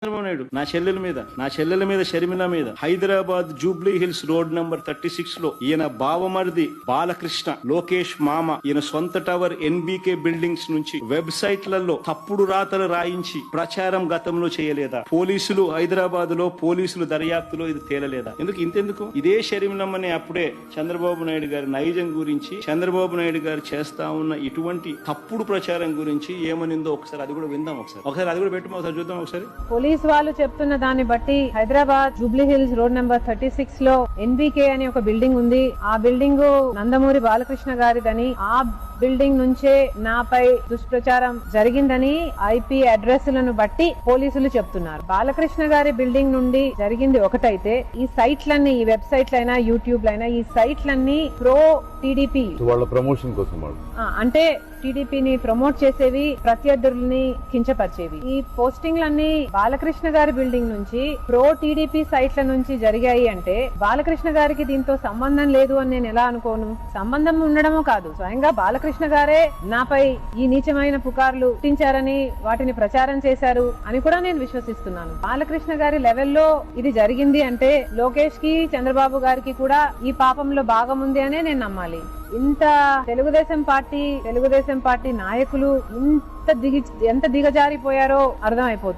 చంద్రబాబు నాయుడు నా చెల్లెల మీద షర్మిల మీద Hyderabad Jubilee hills road number 36 లో ఈయన బావమరిది బాలకృష్ణ లోకేష్ మామ ఈయన సొంత టవర్ ఎన్బికే బిల్డింగ్స్ నుంచి వెబ్సైట్లలో తప్పుడు రాతలు రాయించి ప్రచారం గతంలో చేయలేదా? పోలీసులు హైదరాబాద్ లో పోలీసులు దర్యాప్తులో ఇది తేలలేదా? ఇంతెందుకు ఇదే షర్మిలమ్మని అప్పుడే చంద్రబాబు నాయుడు గారి నైజం గురించి, చంద్రబాబు నాయుడు గారు చేస్తా ఉన్న ఇటువంటి తప్పుడు ప్రచారం గురించి ఏమనిందో ఒకసారి అది కూడా విందాం. ఒకసారి అది కూడా పెట్టుమో ఒకసారి చూద్దాం. ఒకసారి పోలీస్ వాళ్ళు చెప్తున్న దాన్ని బట్టి Hyderabad Jubilee hills road number 36 లో ఎన్బికే అనే ఒక బిల్డింగ్ ఉంది. ఆ బిల్డింగ్ నందమూరి బాలకృష్ణ గారిదని, ఆ బిల్డింగ్ నుంచే నాపై దుష్ప్రచారం జరిగిందని ఐపీ అడ్రస్ లను బట్టి పోలీసులు చెప్తున్నారు. బాలకృష్ణ గారి బిల్డింగ్ నుండి జరిగింది ఒకటైతే, ఈ సైట్లన్నీ, ఈ వెబ్సైట్లైనా యూట్యూబ్ లైనా, ఈ సైట్లన్నీ ప్రో టీడీపీ వాళ్ళ ప్రమోషన్ కోసం అంటే టీడీపీని ప్రమోట్ చేసేవి, ప్రత్యర్థుల్ని కించపరిచేవి. ఈ పోస్టింగ్లన్నీ బాలకృష్ణ గారి బిల్డింగ్ నుంచి ప్రో టీడీపీ సైట్ల నుంచి జరిగాయి అంటే బాలకృష్ణ గారికి దీంతో సంబంధం లేదు అని నేను ఎలా అనుకోను? సంబంధం ఉండడమో కాదు, స్వయంగా బాలకృష్ణ గారే నాపై ఈ నీచమైన పుకార్లు పుట్టించారని, వాటిని ప్రచారం చేశారు అని కూడా నేను విశ్వసిస్తున్నాను. బాలకృష్ణ గారి లెవెల్లో ఇది జరిగింది అంటే లోకేష్ కి, చంద్రబాబు గారికి కూడా ఈ పాపంలో భాగం ఉంది అనే నేను నమ్మాలి. ఇంత తెలుగుదేశం పార్టీ నాయకులు ఎంత దిగజారిపోయారో అర్థమైపోతుంది.